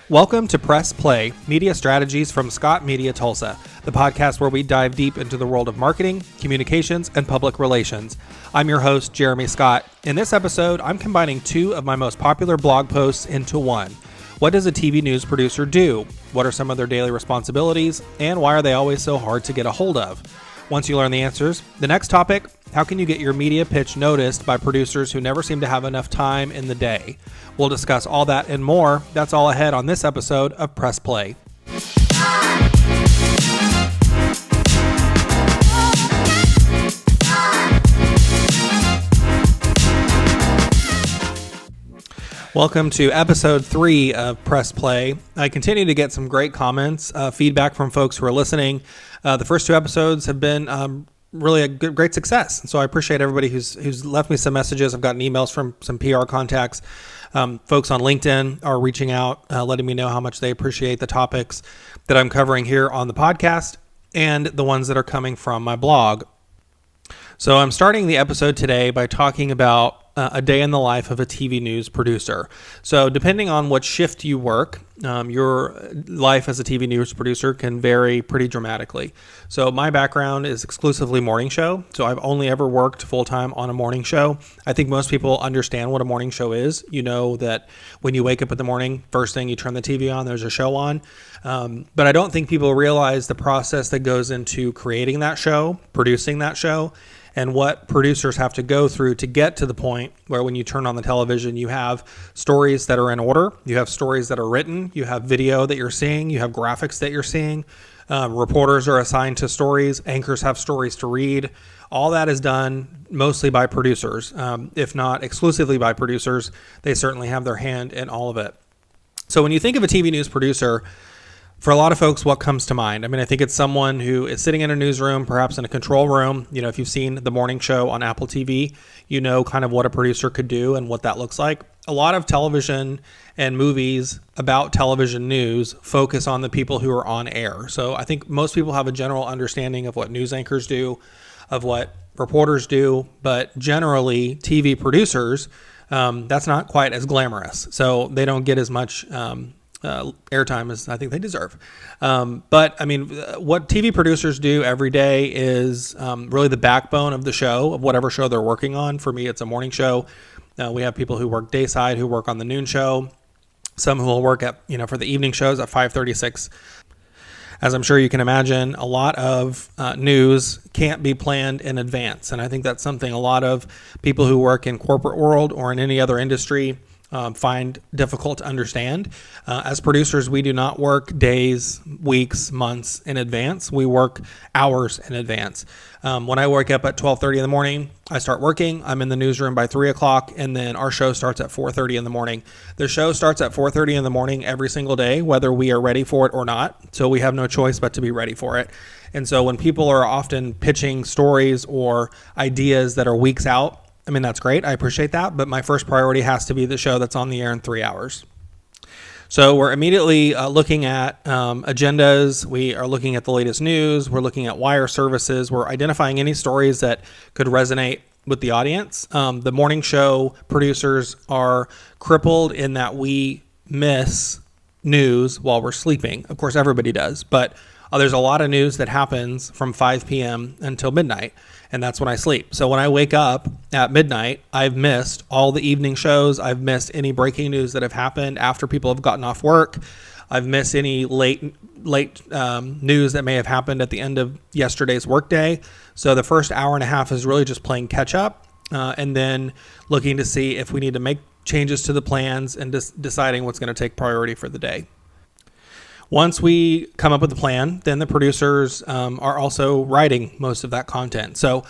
Welcome to Press Play, Media Strategies from Scot Media Tulsa, the podcast where we dive deep into the world of marketing, communications, and public relations. I'm your host, Jeremy Scott. In this episode, I'm combining two of my most popular blog posts into one. What does a TV news producer do? What are some of their daily responsibilities? And why are they always so hard to get a hold of? Once you learn the answers, the next topic, how can you get your media pitch noticed by producers who never seem to have enough time in the day? We'll discuss all that and more. That's all ahead on this episode of Press Play. Welcome to episode 3 of Press Play. I continue to get some great comments, feedback from folks who are listening. The first 2 episodes have been really a great success. So I appreciate everybody who's left me some messages. I've gotten emails from some PR contacts. Folks on LinkedIn are reaching out, letting me know how much they appreciate the topics that I'm covering here on the podcast and the ones that are coming from my blog. So I'm starting the episode today by talking about a day in the life of a TV news producer. So depending on what shift you work, your life as a TV news producer can vary pretty dramatically. So my background is exclusively morning show. So I've only ever worked full-time on a morning show. I think most people understand what a morning show is. You know that when you wake up in the morning, first thing you turn the TV on, there's a show on. But I don't think people realize the process that goes into creating that show, producing that show, and what producers have to go through to get to the point where when you turn on the television, you have stories that are in order, you have stories that are written, you have video that you're seeing, you have graphics that you're seeing, reporters are assigned to stories, anchors have stories to read. All that is done mostly by producers. If not exclusively by producers, they certainly have their hand in all of it. So when you think of a TV news producer, for a lot of folks, what comes to mind? I mean, I think it's someone who is sitting in a newsroom, perhaps in a control room. You know, if you've seen the morning show on Apple TV, you know kind of what a producer could do and what that looks like. A lot of television and movies about television news focus on the people who are on air. So I think most people have a general understanding of what news anchors do, of what reporters do, but generally TV producers, that's not quite as glamorous. So they don't get as much airtime as I think they deserve. But I mean, what TV producers do every day is really the backbone of the show, of whatever show they're working on. For me, it's a morning show. We have people who work dayside, who work on the noon show, some who will work at, for the evening shows at 5:36. As I'm sure you can imagine, a lot of news can't be planned in advance. And I think that's something a lot of people who work in corporate world or in any other industry find difficult to understand. As producers, we do not work days, weeks, months in advance. We work hours in advance. When I wake up at 12:30 in the morning, I start working. I'm in the newsroom by 3 o'clock, and then our show starts at 4:30 in the morning. The show starts at 4:30 in the morning every single day, whether we are ready for it or not. So we have no choice but to be ready for it. And so when people are often pitching stories or ideas that are weeks out, I mean, that's great. I appreciate that. But my first priority has to be the show that's on the air in 3 hours. So we're immediately looking at agendas. We are looking at the latest news. We're looking at wire services. We're identifying any stories that could resonate with the audience. The morning show producers are crippled in that we miss news while we're sleeping. Of course, everybody does. But there's a lot of news that happens from 5 p.m. until midnight. And that's when I sleep. So when I wake up at midnight, I've missed all the evening shows. I've missed any breaking news that have happened after people have gotten off work. I've missed any late news that may have happened at the end of yesterday's workday. So the first hour and a half is really just playing catch up and then looking to see if we need to make changes to the plans and deciding what's going to take priority for the day. Once we come up with the plan, then the producers are also writing most of that content. So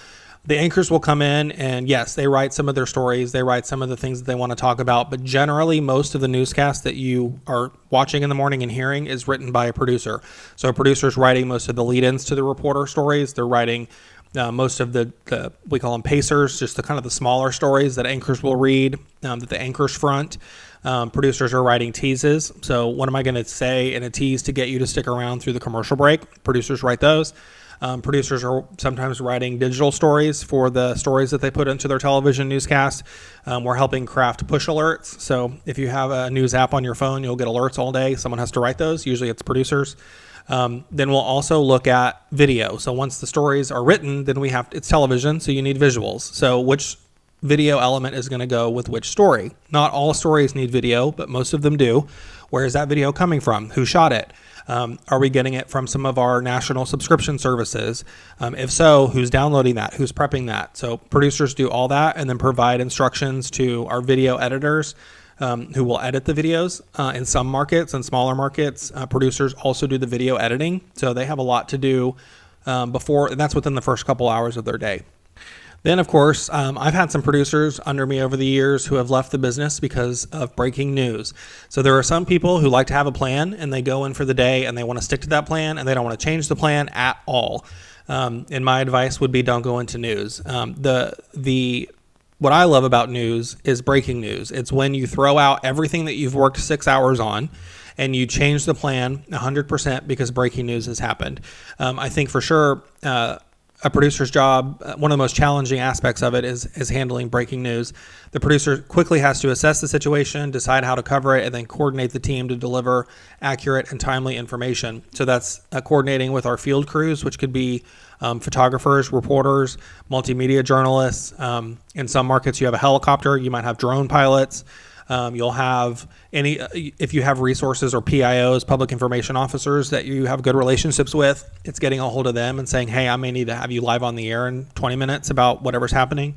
the anchors will come in and yes, they write some of their stories. They write some of the things that they want to talk about. But generally, most of the newscast that you are watching in the morning and hearing is written by a producer. So a producer's writing most of the lead-ins to the reporter stories. They're writing most of the we call them pacers, just the kind of the smaller stories that anchors will read, that the anchors front. Producers are writing teases. So what am I going to say in a tease to get you to stick around through the commercial break? Producers write those. Producers are sometimes writing digital stories for the stories that they put into their television newscast. We're helping craft push alerts. So if you have a news app on your phone, you'll get alerts all day. Someone has to write those. Usually it's producers. Then we'll also look at video. So once the stories are written, then it's television, so you need visuals. So which video element is going to go with which story? Not all stories need video, but most of them do. Where is that video coming from? Who shot it? Are we getting it from some of our national subscription services? If so, who's downloading that? Who's prepping that? So producers do all that and then provide instructions to our video editors who will edit the videos. In some markets and smaller markets, producers also do the video editing. So they have a lot to do before, and that's within the first couple hours of their day. Then, of course, I've had some producers under me over the years who have left the business because of breaking news. So there are some people who like to have a plan and they go in for the day and they want to stick to that plan and they don't want to change the plan at all. And my advice would be don't go into news. What I love about news is breaking news. It's when you throw out everything that you've worked 6 hours on and you change the plan 100% because breaking news has happened. I think for sure, a producer's job, one of the most challenging aspects of it is handling breaking news. The producer quickly has to assess the situation, decide how to cover it, and then coordinate the team to deliver accurate and timely information. So that's coordinating with our field crews, which could be photographers, reporters, multimedia journalists. In some markets, you have a helicopter. You might have drone pilots. You'll have if you have resources or PIOs, public information officers that you have good relationships with, it's getting a hold of them and saying, hey, I may need to have you live on the air in 20 minutes about whatever's happening.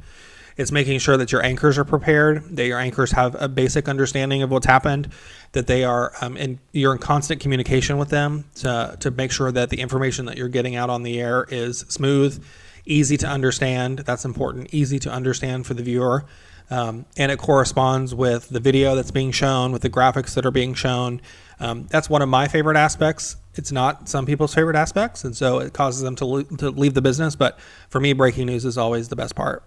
It's making sure that your anchors are prepared, that your anchors have a basic understanding of what's happened, that they are, and you're in constant communication with them to make sure that the information that you're getting out on the air is smooth, easy to understand. That's important, easy to understand for the viewer. And it corresponds with the video that's being shown, with the graphics that are being shown. That's one of my favorite aspects. It's not some people's favorite aspects, and so it causes them to leave the business. But for me, breaking news is always the best part.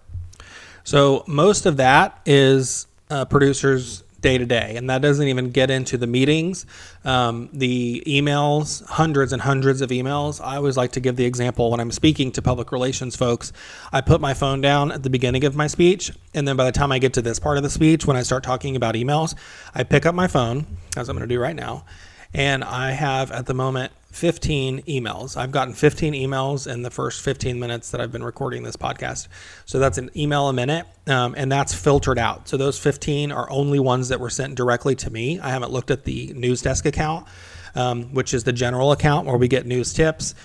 So most of that is producers' day-to-day, and that doesn't even get into the meetings, the emails, hundreds and hundreds of emails. I always like to give the example when I'm speaking to public relations folks. I put my phone down at the beginning of my speech, and then by the time I get to this part of the speech, when I start talking about emails, I pick up my phone, as I'm going to do right now, and I have at the moment 15 emails. I've gotten 15 emails in the first 15 minutes that I've been recording this podcast. So that's an email a minute, and that's filtered out. So those 15 are only ones that were sent directly to me. I haven't looked at the news desk account, which is the general account where we get news tips,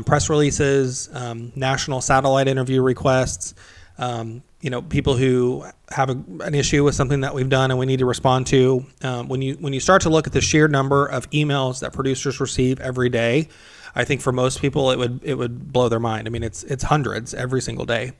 press releases, national satellite interview requests, people who have an issue with something that we've done and we need to respond to. When you start to look at the sheer number of emails that producers receive every day, I think for most people it would blow their mind. I mean, it's hundreds every single day.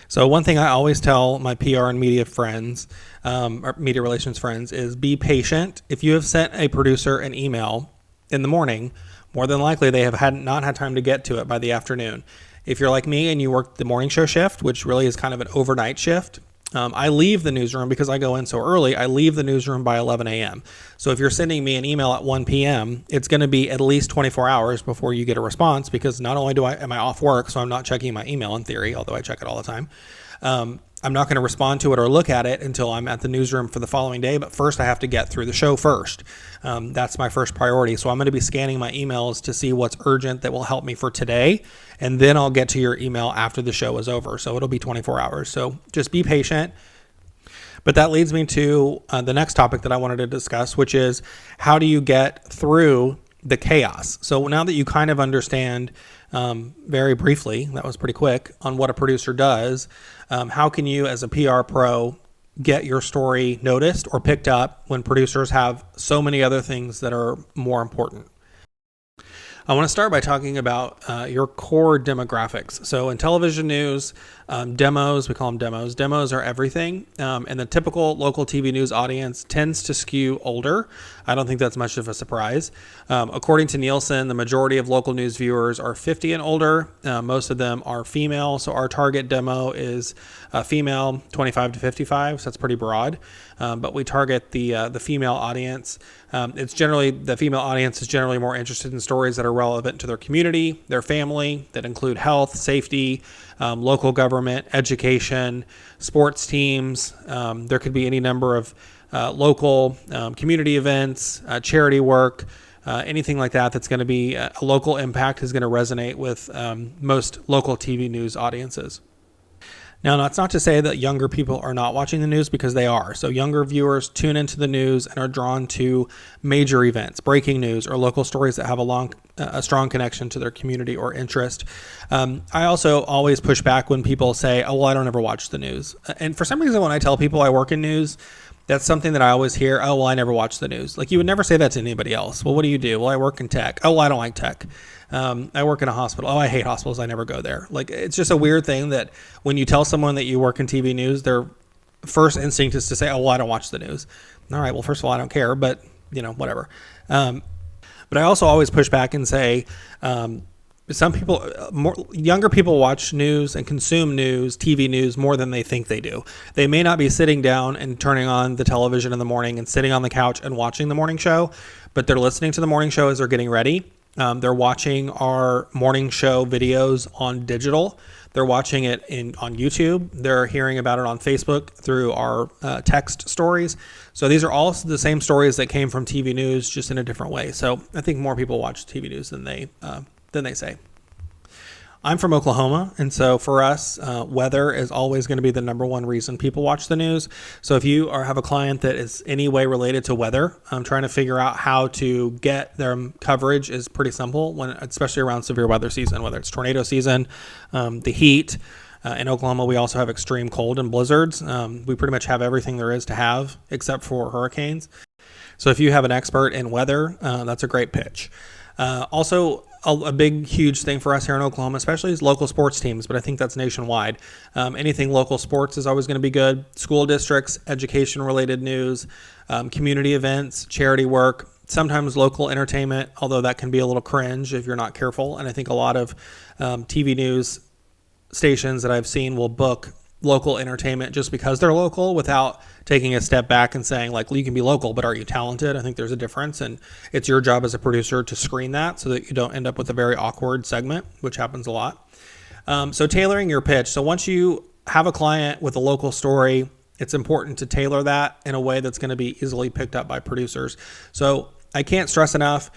So one thing I always tell my PR and media friends, or media relations friends, is be patient. If you have sent a producer an email in the morning, more than likely they have not had time to get to it by the afternoon. If you're like me and you work the morning show shift, which really is kind of an overnight shift, I leave the newsroom because I go in so early. I leave the newsroom by 11 a.m. So if you're sending me an email at 1 p.m., it's going to be at least 24 hours before you get a response, because not only am I off work, so I'm not checking my email in theory, although I check it all the time. I'm not going to respond to it or look at it until I'm at the newsroom for the following day. But first, I have to get through the show first. That's my first priority. So I'm going to be scanning my emails to see what's urgent that will help me for today. And then I'll get to your email after the show is over. So it'll be 24 hours. So just be patient. But that leads me to the next topic that I wanted to discuss, which is how do you get through the chaos? So now that you kind of understand very briefly, that was pretty quick, on what a producer does, how can you as a PR pro get your story noticed or picked up when producers have so many other things that are more important? I want to start by talking about your core demographics. So in television news, demos, we call them demos. Demos are everything. And the typical local TV news audience tends to skew older. I don't think that's much of a surprise. According to Nielsen, the majority of local news viewers are 50 and older. Most of them are female. So our target demo is female 25 to 55. So that's pretty broad. But we target the female audience. The female audience is generally more interested in stories that are are relevant to their community, their family, that include health, safety, local government, education, sports teams. There could be any number of local community events, charity work, anything like that that's going to be a local impact is going to resonate with most local TV news audiences. Now, that's not to say that younger people are not watching the news, because they are. So younger viewers tune into the news and are drawn to major events, breaking news, or local stories that have a strong connection to their community or interest. I also always push back when people say, oh, well, I don't ever watch the news. And for some reason, when I tell people I work in news, that's something that I always hear. Oh, well, I never watch the news. Like, you would never say that to anybody else. Well, what do you do? Well, I work in tech. Oh, well, I don't like tech. I work in a hospital. Oh, I hate hospitals. I never go there. Like, it's just a weird thing that when you tell someone that you work in TV news, their first instinct is to say, oh, well, I don't watch the news. All right, well, first of all, I don't care, but, whatever. But I also always push back and say, some people, younger people watch news and consume news, TV news, more than they think they do. They may not be sitting down and turning on the television in the morning and sitting on the couch and watching the morning show, but they're listening to the morning show as they're getting ready. They're watching our morning show videos on digital. They're watching it on YouTube. They're hearing about it on Facebook through our text stories. So these are all the same stories that came from TV news, just in a different way. So I think more people watch TV news than they say. I'm from Oklahoma, and so for us, weather is always going to be the number one reason people watch the news. So if you have a client that is any way related to weather, trying to figure out how to get their coverage is pretty simple, especially around severe weather season, whether it's tornado season, the heat. In Oklahoma, we also have extreme cold and blizzards. We pretty much have everything there is to have except for hurricanes. So if you have an expert in weather, that's a great pitch. Also, a big, huge thing for us here in Oklahoma, especially, is local sports teams, but I think that's nationwide. Anything local sports is always going to be good. School districts, education-related news, community events, charity work, sometimes local entertainment, although that can be a little cringe if you're not careful. And I think a lot of TV news stations that I've seen will book local entertainment just because they're local, without taking a step back and saying, like, well, you can be local, but are you talented? I think there's a difference, and it's your job as a producer to screen that so that you don't end up with a very awkward segment, which happens a lot. So tailoring your pitch. So once you have a client with a local story, it's important to tailor that in a way that's going to be easily picked up by producers. So I can't stress enough,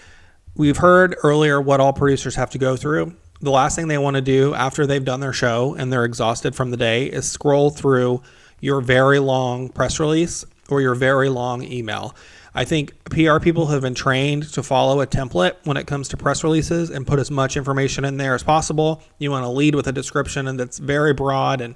we've heard earlier what all producers have to go through. The last thing they want to do after they've done their show and they're exhausted from the day is scroll through your very long press release or your very long email. I think PR people have been trained to follow a template when it comes to press releases and put as much information in there as possible. You want to lead with a description and that's very broad. And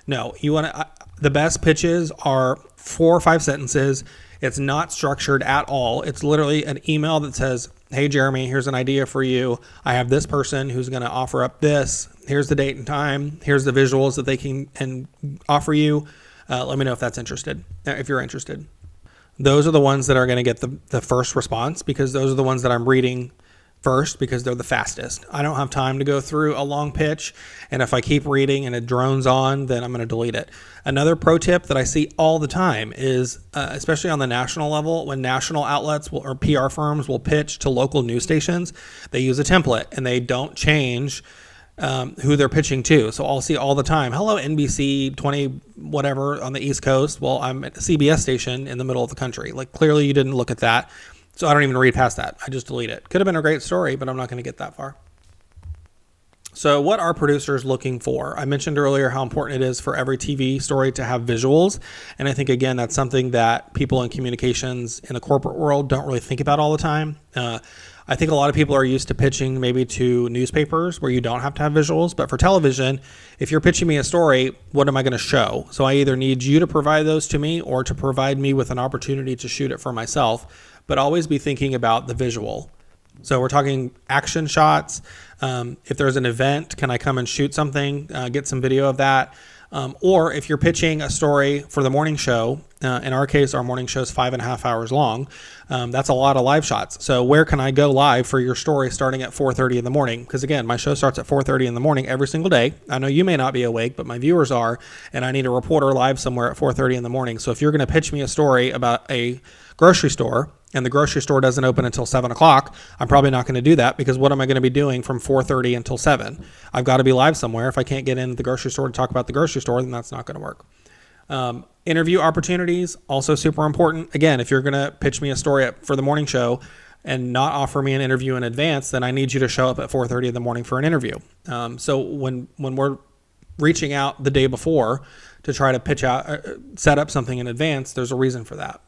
no, the best pitches are 4 or 5 sentences. It's not structured at all. It's literally an email that says, hey, Jeremy, here's an idea for you. I have this person who's going to offer up this. Here's the date and time. Here's the visuals that they can offer you. Let me know if you're interested. Those are the ones that are going to get the first response, because those are the ones that I'm reading first, because they're the fastest. I don't have time to go through a long pitch, and if I keep reading and it drones on, then I'm going to delete it. Another pro tip that I see all the time is, especially on the national level, when national outlets or PR firms will pitch to local news stations, they use a template and they don't change who they're pitching to. So I'll see all the time, hello, NBC 20 whatever on the East Coast. Well, I'm at a CBS station in the middle of the country. Like, clearly you didn't look at that. So I don't even read past that. I just delete it. Could have been a great story, but I'm not going to get that far. So what are producers looking for? I mentioned earlier how important it is for every TV story to have visuals. And I think, again, that's something that people in communications in the corporate world don't really think about all the time. I think a lot of people are used to pitching maybe to newspapers where you don't have to have visuals. But for television, if you're pitching me a story, what am I going to show? So I either need you to provide those to me or to provide me with an opportunity to shoot it for myself. But always be thinking about the visual. So we're talking action shots. If there's an event, can I come and shoot something, get some video of that? Or if you're pitching a story for the morning show, in our case, our morning show is 5.5 hours long. That's a lot of live shots. So where can I go live for your story starting at 4:30 in the morning? Because again, my show starts at 4:30 in the morning every single day. I know you may not be awake, but my viewers are, and I need a reporter live somewhere at 4:30 in the morning. So if you're going to pitch me a story about a grocery store, and the grocery store doesn't open until 7 o'clock, I'm probably not going to do that, because what am I going to be doing from 4:30 until 7? I've got to be live somewhere. If I can't get into the grocery store to talk about the grocery store, then that's not going to work. Interview opportunities, also super important. Again, if you're going to pitch me a story for the morning show and not offer me an interview in advance, then I need you to show up at 4:30 in the morning for an interview. So when we're reaching out the day before to try to pitch out, set up something in advance, there's a reason for that.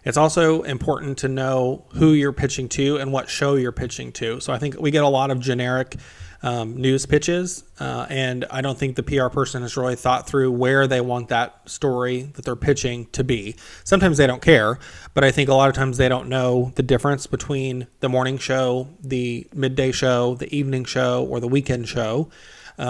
It's also important to know who you're pitching to and what show you're pitching to. So I think we get a lot of generic news pitches, and I don't think the PR person has really thought through where they want that story that they're pitching to be. Sometimes they don't care, but I think a lot of times they don't know the difference between the morning show, the midday show, the evening show, or the weekend show.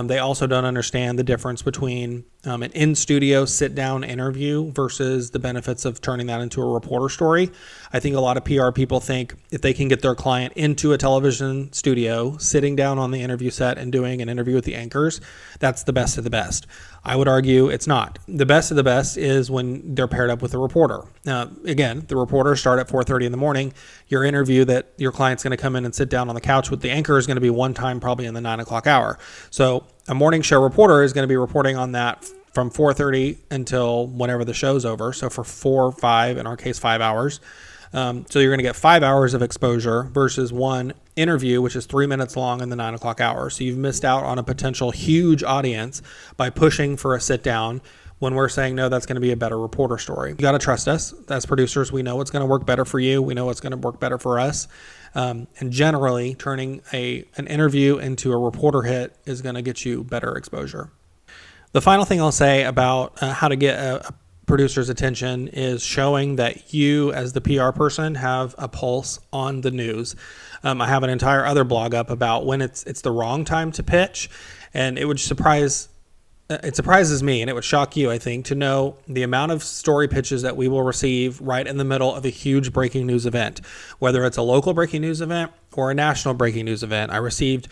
They also don't understand the difference between an in-studio sit-down interview versus the benefits of turning that into a reporter story. I think a lot of PR people think if they can get their client into a television studio, sitting down on the interview set and doing an interview with the anchors, that's the best of the best. I would argue it's not. The best of the best is when they're paired up with a reporter. Again, the reporters start at 4:30 in the morning. Your interview that your client's going to come in and sit down on the couch with the anchor is going to be one time probably in the 9 o'clock hour. So a morning show reporter is going to be reporting on that from 4:30 until whenever the show's over. So for 4, 5, in our case, 5 hours. So you're going to get 5 hours of exposure versus one interview, which is 3 minutes long in the 9 o'clock hour. So you've missed out on a potential huge audience by pushing for a sit down when we're saying, no, that's going to be a better reporter story. You got to trust us. As producers, we know what's going to work better for you. We know what's going to work better for us. And generally, turning an interview into a reporter hit is going to get you better exposure. The final thing I'll say about how to get a producer's attention is showing that you, as the PR person, have a pulse on the news. I have an entire other blog up about when it's the wrong time to pitch, and it surprises me, and it would shock you, I think, to know the amount of story pitches that we will receive right in the middle of a huge breaking news event, whether it's a local breaking news event or a national breaking news event. I received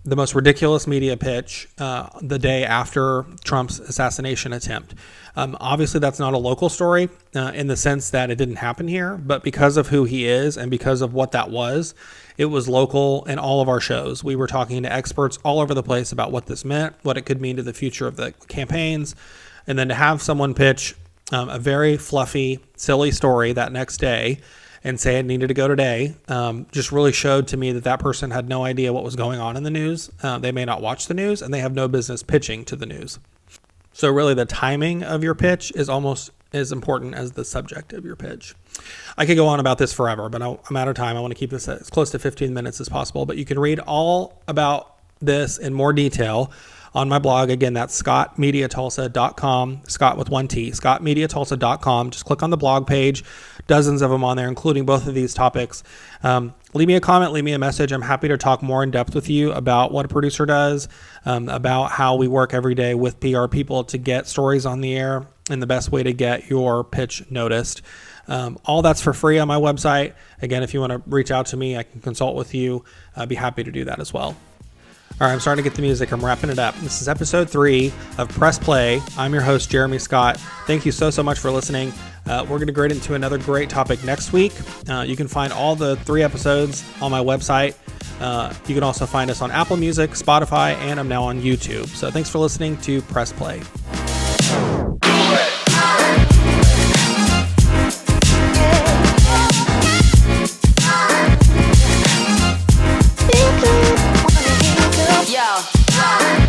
the most ridiculous media pitch the day after Trump's assassination attempt. Obviously, that's not a local story in the sense that it didn't happen here, but because of who he is and because of what that was, it was local in all of our shows. We were talking to experts all over the place about what this meant, what it could mean to the future of the campaigns, and then to have someone pitch a very fluffy, silly story that next day and say it needed to go today, just really showed to me that person had no idea what was going on in the news. They may not watch the news, and they have no business pitching to the news. So really the timing of your pitch is almost as important as the subject of your pitch. I could go on about this forever, but I'm out of time. I want to keep this as close to 15 minutes as possible, but you can read all about this in more detail on my blog. Again, that's scotmediatulsa.com, Scot with one T, scotmediatulsa.com. Just click on the blog page, dozens of them on there, including both of these topics. Leave me a comment, leave me a message. I'm happy to talk more in depth with you about what a producer does, about how we work every day with PR people to get stories on the air and the best way to get your pitch noticed. All that's for free on my website. Again, if you want to reach out to me, I can consult with you. I'd be happy to do that as well. All right, I'm starting to get the music. I'm wrapping it up. This is episode 3 of Press Play. I'm your host, Jeremy Scott. Thank you so much for listening. We're going to get into another great topic next week. You can find all the 3 episodes on my website. You can also find us on Apple Music, Spotify, and I'm now on YouTube. So thanks for listening to Press Play. Yo.